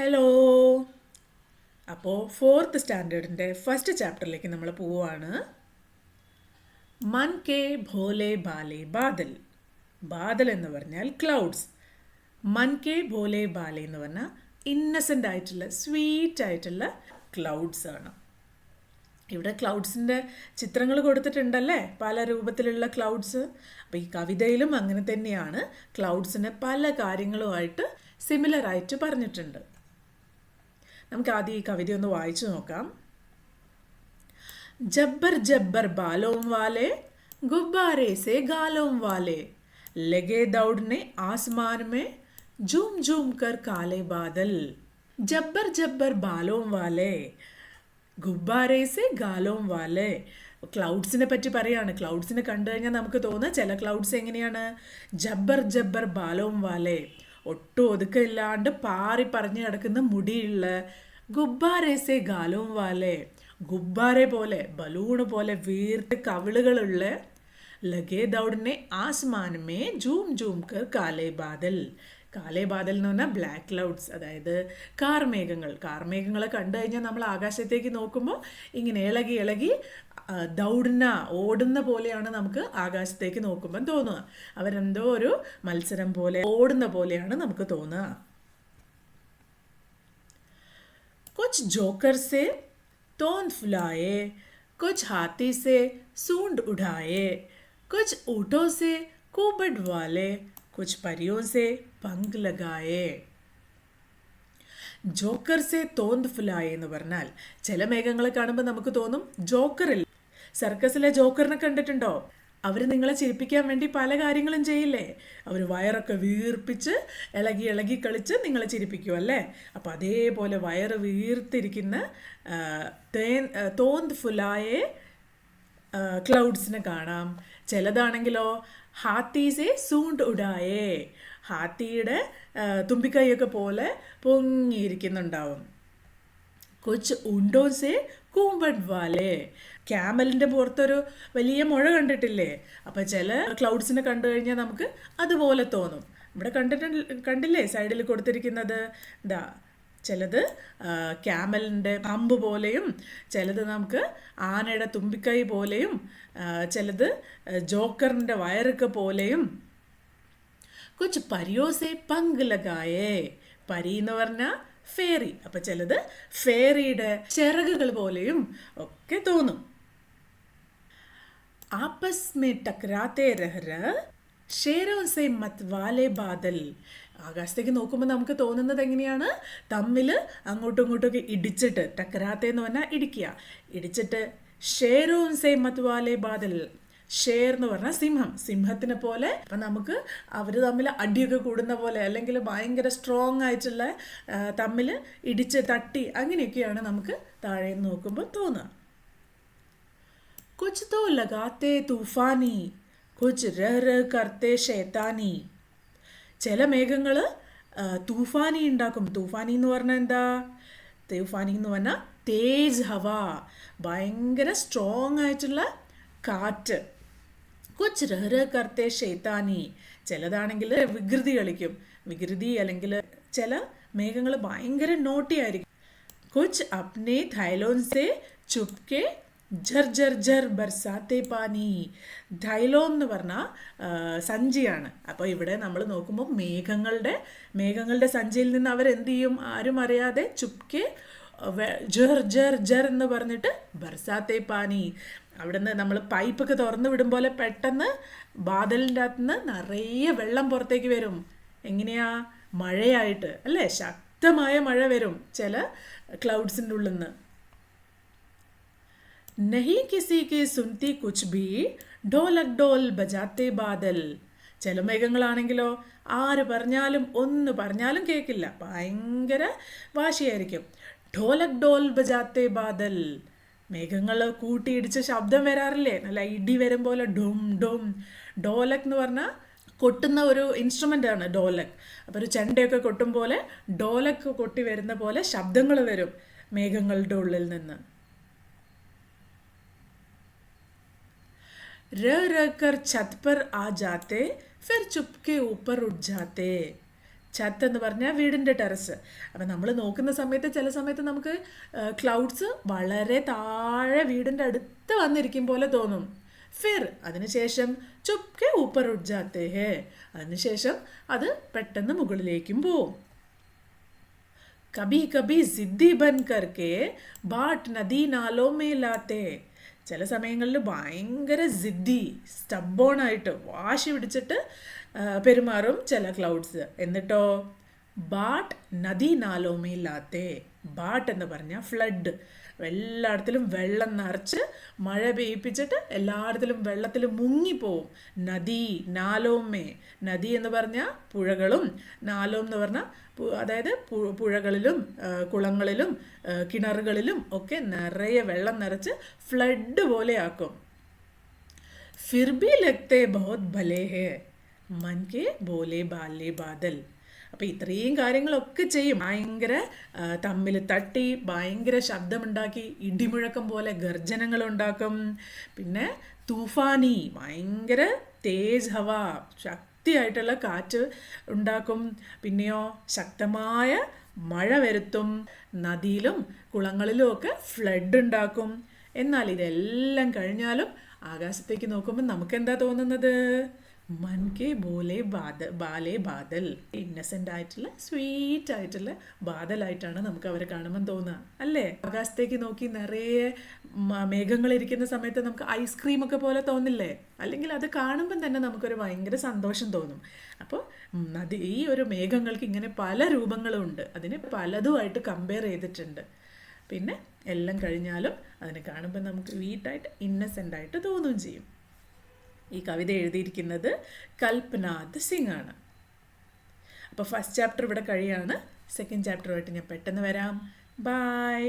Hello. അപ്പോൾ fourth സ്റ്റാൻഡേർഡിൻ്റെ first ചാപ്റ്ററിലേക്ക് നമ്മൾ പോവുകയാണ്. മൻ കെ ഭോലെ ബാലെ ബാദൽ. ബാദൽ എന്ന് പറഞ്ഞാൽ ക്ലൗഡ്സ്. മൻ കെ ഭോലെ ബാലെ എന്ന് പറഞ്ഞാൽ ഇന്നസെൻ്റ് ആയിട്ടുള്ള സ്വീറ്റ് ആയിട്ടുള്ള ക്ലൗഡ്സ് ആണ്. ഇവിടെ ക്ലൗഡ്സിൻ്റെ ചിത്രങ്ങൾ കൊടുത്തിട്ടുണ്ടല്ലേ, പല രൂപത്തിലുള്ള ക്ലൗഡ്സ്. അപ്പോൾ ഈ കവിതയിലും അങ്ങനെ തന്നെയാണ്. ക്ലൗഡ്സിന് പല കാര്യങ്ങളുമായിട്ട് സിമിലറായിട്ട് പറഞ്ഞിട്ടുണ്ട്. നമുക്ക് ആദ്യം ഈ കവിത ഒന്ന് വായിച്ചു നോക്കാം. ജബ്ബർ ജബ്ബർ ബാലോം വാലെ ഗുബ്ബാരെ സെ ഗാലോം വാലെ ലगे दौड़ने आसमान में झूम झूम कर काले बादल. जब्बर जब्बर बालों वाले ഗുബ്ബാരെ സെ ഗാലോം വാലെ. ക്ലൗഡ്സിനെ പറ്റി പറയാണ്. ക്ലൗഡ്സിനെ കണ്ടു കഴിഞ്ഞാൽ നമുക്ക് തോന്നുക ചില ക്ലൗഡ്സ് എങ്ങനെയാണ്, ജബ്ബർ ജബ്ബർ ബാലോം വാലെ, ഒട്ടും ഒതുക്കമില്ലാണ്ട് പാറി പറഞ്ഞു കിടക്കുന്ന മുടിയുള്ള. ഗുബ്ബാരെ സെ ഗാലോം വാലെ, ഗുബ്ബാരെ പോലെ ബലൂണ് പോലെ വീർത്ത് കവിളുകളുള്ള. ലഗേ ദൗഡിനെ ആസ്മാനമേ ജൂം ജൂം കർ കാലേ ബാദൽ. കാലേ ബാദൽ എന്ന് പറഞ്ഞാൽ ബ്ലാക്ക് ക്ലൗഡ്സ്, അതായത് കാർമേഘങ്ങൾ. കാർമേഘങ്ങളെ കണ്ടു കഴിഞ്ഞാൽ നമ്മൾ ആകാശത്തേക്ക് നോക്കുമ്പോൾ ഇങ്ങനെ ഇളകി ഇളകി ദൗഡ്ന ഓടുന്ന പോലെയാണ് നമുക്ക് ആകാശത്തേക്ക് നോക്കുമ്പോൾ തോന്നുക. അവരെന്തോ ഒരു മത്സരം പോലെ ഓടുന്ന പോലെയാണ് നമുക്ക് തോന്നുക. കുച്ച് ജോക്കർ സെ തോന്ത് ഫുലായെ, കുച്ച് ഹാത്തി സെ सूंड उड़ाए, कुछ ऊँटों से कूबड़ वाले, कुछ परियों से पंख लगाए. ജോക്കർ സെ തോന്ത് ഫുലായെ എന്ന് പറഞ്ഞാൽ ചില മേഘങ്ങളെ കാണുമ്പോൾ നമുക്ക് തോന്നും ജോക്കറിൽ. സർക്കസിലെ ജോക്കറിനെ കണ്ടിട്ടുണ്ടോ? അവർ നിങ്ങളെ ചിരിപ്പിക്കാൻ വേണ്ടി പല കാര്യങ്ങളും ചെയ്യില്ലേ? അവർ വയറൊക്കെ വീർപ്പിച്ച് ഇളകി ഇളകി കളിച്ച് നിങ്ങളെ ചിരിപ്പിക്കും അല്ലേ? അപ്പോൾ അതേപോലെ വയറ് വീർത്തിരിക്കുന്ന തോന്ത് ഫുലായെ ക്ലൗഡ്സിനെ കാണാം. ചിലതാണെങ്കിലോ ഹാത്തീസെ സൂണ്ട് ഉടായേ, ഹാത്തിയുടെ തുമ്പിക്കൈയൊക്കെ പോലെ പൊങ്ങിയിരിക്കുന്നുണ്ടാവും. കൊച്ച് ഉണ്ടോസെ കൂമ്പഡ് വാലേ, ക്യാമലിൻ്റെ പുറത്തൊരു വലിയ മുഴ കണ്ടിട്ടില്ലേ? അപ്പോൾ ചില ക്ലൗഡ്സിനെ കണ്ടു കഴിഞ്ഞാൽ നമുക്ക് അതുപോലെ തോന്നും. ഇവിടെ കണ്ടില്ലേ സൈഡിൽ കൊടുത്തിരിക്കുന്നത്? എന്താ, ചിലത് ക്യാമലിൻ്റെ പമ്പ് പോലെയും, ചിലത് നമുക്ക് ആനയുടെ തുമ്പിക്കൈ പോലെയും, ചിലത് ജോക്കറിൻ്റെ വയറൊക്കെ പോലെയും. കുച്ച് പരിയോസെ പങ്ക് ലഗായേ, പരി എന്ന് പറഞ്ഞാൽ ഫേറി. അപ്പം ചിലത് ഫേറിയുടെ ചിറകുകൾ പോലെയും ഒക്കെ തോന്നും. ആപ്പസ് മേ ടക്രാത്തെ രഹ്ര ഷേരോं से मत वाले बादल. ആകാശത്തേക്ക് നോക്കുമ്പോൾ നമുക്ക് തോന്നുന്നത് എങ്ങനെയാണ്? തമ്മിൽ അങ്ങോട്ടും ഇങ്ങോട്ടൊക്കെ ഇടിച്ചിട്ട്, ടക്കരാത്തെ എന്ന് പറഞ്ഞാൽ ഇടിക്കുക, ഇടിച്ചിട്ട് ഷേരോं से मत वाले बादल. ഷേർ എന്ന് പറഞ്ഞാൽ സിംഹം, സിംഹത്തിനെ പോലെ. അപ്പം നമുക്ക് അവർ തമ്മിൽ അടിയൊക്കെ കൂടുന്ന പോലെ, അല്ലെങ്കിൽ ഭയങ്കര സ്ട്രോങ് ആയിട്ടുള്ള തമ്മിൽ ഇടിച്ച് തട്ടി അങ്ങനെയൊക്കെയാണ് നമുക്ക് താഴെ നോക്കുമ്പോൾ തോന്നുക. കുച്ച് തോ ലഗാത്തെ തൂഫാനി, കുച്ച് രഹ് കർത്തെ ഷേത്താനി. ചില മേഘങ്ങൾ തൂഫാനി ഉണ്ടാക്കും. തൂഫാനി എന്ന് പറഞ്ഞാൽ എന്താ? തൂഫാനി എന്ന് പറഞ്ഞാൽ തേജ് ഹവ, ഭയങ്കര സ്ട്രോങ് ആയിട്ടുള്ള കാറ്റ്. കുച്ച് രഹ് കർത്തെ ഷേത്താനി, ചിലതാണെങ്കിൽ വികൃതി കളിക്കും. വികൃതി അല്ലെങ്കിൽ ചില മേഘങ്ങൾ ഭയങ്കര നോട്ടി ആയിരിക്കും. കുച്ച് അപ്നെ ഥൈലോൻ സെ ചുപ്കെ ജർ ജർ ജർ ബർസാത്തെ പാനി. ധൈലോം എന്ന് പറഞ്ഞാൽ സഞ്ചിയാണ്. അപ്പോൾ ഇവിടെ നമ്മൾ നോക്കുമ്പോൾ മേഘങ്ങളുടെ സഞ്ചിയിൽ നിന്ന് അവരെന്ത് ചെയ്യും? ആരും അറിയാതെ ചുപ്കെ ജർ ജർ ജർ എന്ന് പറഞ്ഞിട്ട് ബർസാത്തെ പാനി. അവിടുന്ന് നമ്മൾ പൈപ്പൊക്കെ തുറന്നു വിടും പോലെ പെട്ടെന്ന് ബാദലിൻ്റെ അകത്ത് നിന്ന് നിറയെ വെള്ളം പുറത്തേക്ക് വരും. എങ്ങനെയാ? മഴയായിട്ട് അല്ലേ? ശക്തമായ മഴ വരും ചില ക്ലൗഡ്സിൻ്റെ ഉള്ളിൽ നിന്ന്. नहीं किसी की सुनती कुछ भी ढोलक डोल बजाते बादल. ചില മേഘങ്ങളാണെങ്കിലോ ആര് പറഞ്ഞാലും ഒന്ന് പറഞ്ഞാലും കേൾക്കില്ല, ഭയങ്കര വാശിയായിരിക്കും. ढोलक डोल बजाते बादल. മേഘങ്ങൾ കൂട്ടിയിടിച്ച് ശബ്ദം വരാറില്ലേ? നല്ല ഇടി വരും പോലെ ഡും ഡും. ഡോലക് എന്ന് പറഞ്ഞാൽ കൊട്ടുന്ന ഒരു ഇൻസ്ട്രുമെൻ്റ് ആണ് ഡോലക്. അപ്പോൾ ഒരു ചെണ്ടയൊക്കെ കൊട്ടും പോലെ ഡോലക് കൊട്ടി വരുന്ന പോലെ ശബ്ദങ്ങൾ വരും മേഘങ്ങളുടെ ഉള്ളിൽ നിന്ന്. रह रह कर छत पर आ जाते, फिर चुपके ऊपर उठ जाते. ഛത്ത് എന്ന് പറഞ്ഞാൽ വീടിൻ്റെ ടെറസ്. അപ്പം നമ്മൾ നോക്കുന്ന സമയത്ത് ചില സമയത്ത് നമുക്ക് ക്ലൗഡ്സ് വളരെ താഴെ വീടിൻ്റെ അടുത്ത് വന്നിരിക്കും പോലെ തോന്നും. ഫിർ അതിനുശേഷം ചുപ്കെ ഊപ്പർ ഉഡ് ജാത്തേ ഹേ, അതിനുശേഷം അത് പെട്ടെന്ന് മുകളിലേക്കും പോവും. കബി കബി സിദ്ധി ബൻ കർക്കെ ബാട്ട് നദി നാലോ മേ ലാത്തേ, ചില സമയങ്ങളിൽ ഭയങ്കര സിദ്ധി സ്റ്റബോണായിട്ട് വാശി പിടിച്ചിട്ട് പെരുമാറും ചില ക്ലൗഡ്സ്. എന്നിട്ടോ ബാട്ട് നദി നാലോ മേ ലാത്തേ, ബാട്ട് എന്ന് പറഞ്ഞാൽ ഫ്ലഡ്, എല്ലായിടത്തിലും വെള്ളം നിറച്ച് മഴ പെയ്യിപ്പിച്ചിട്ട് എല്ലായിടത്തിലും വെള്ളത്തിൽ മുങ്ങിപ്പോവും. നദി നാലോമേ, നദി എന്ന് പറഞ്ഞാൽ പുഴകളും, നാലോം എന്ന് പറഞ്ഞാൽ അതായത് പുഴകളിലും കുളങ്ങളിലും കിണറുകളിലും ഒക്കെ നിറയെ വെള്ളം നിറച്ച് ഫ്ലഡ് പോലെ ആക്കും. ഫിർ ഭി ലഗ്തേ ബഹുത് ഭലേ ഹേ മൻ കെ ബോലെ ബാലെ ബാദൽ. അപ്പോൾ ഇത്രയും കാര്യങ്ങളൊക്കെ ചെയ്യും. ഭയങ്കര തമ്മിൽ തട്ടി ഭയങ്കര ശബ്ദമുണ്ടാക്കി ഇടിമുഴക്കം പോലെ ഗർജനങ്ങളുണ്ടാക്കും. പിന്നെ തൂഫാനി, ഭയങ്കര തേജ് ഹവ, ശക്തിയായിട്ടുള്ള കാറ്റ് ഉണ്ടാക്കും. പിന്നെയോ ശക്തമായ മഴ വരുത്തും. നദിയിലും കുളങ്ങളിലും ഒക്കെ ഫ്ലഡ് ഉണ്ടാക്കും. എന്നാൽ ഇതെല്ലാം കഴിഞ്ഞാലും ആകാശത്തേക്ക് നോക്കുമ്പോൾ നമുക്കെന്താ തോന്നുന്നത്? മൻ K bole ballet Badal, innocent ആയിട്ടുള്ള സ്വീറ്റ് ആയിട്ടുള്ള ബാദലായിട്ടാണ് നമുക്ക് അവരെ കാണുമ്പോൾ തോന്നുക, അല്ലേ? ആകാശത്തേക്ക് നോക്കി നിറയെ മേഘങ്ങളിരിക്കുന്ന സമയത്ത് നമുക്ക് ഐസ്ക്രീമൊക്കെ പോലെ തോന്നില്ലേ? അല്ലെങ്കിൽ അത് കാണുമ്പം തന്നെ നമുക്കൊരു ഭയങ്കര സന്തോഷം തോന്നും. അപ്പോൾ ഈ ഒരു മേഘങ്ങൾക്ക് ഇങ്ങനെ പല രൂപങ്ങളുണ്ട്. അതിന് പലതുമായിട്ട് കമ്പയർ ചെയ്തിട്ടുണ്ട്. പിന്നെ എല്ലാം കഴിഞ്ഞാലും അതിനെ കാണുമ്പോൾ നമുക്ക് സ്വീറ്റായിട്ട് ഇന്നസെൻ്റായിട്ട് തോന്നുകയും ചെയ്യും. ഈ കവിത എഴുതിയിരിക്കുന്നത് കൽപ്പനാഥ് സിംഗ് ആണ്. അപ്പോൾ ഫസ്റ്റ് ചാപ്റ്റർ ഇവിടെ കഴിയാണ്. സെക്കൻഡ് ചാപ്റ്ററുമായിട്ട് ഞാൻ പെട്ടെന്ന് വരാം. ബൈ.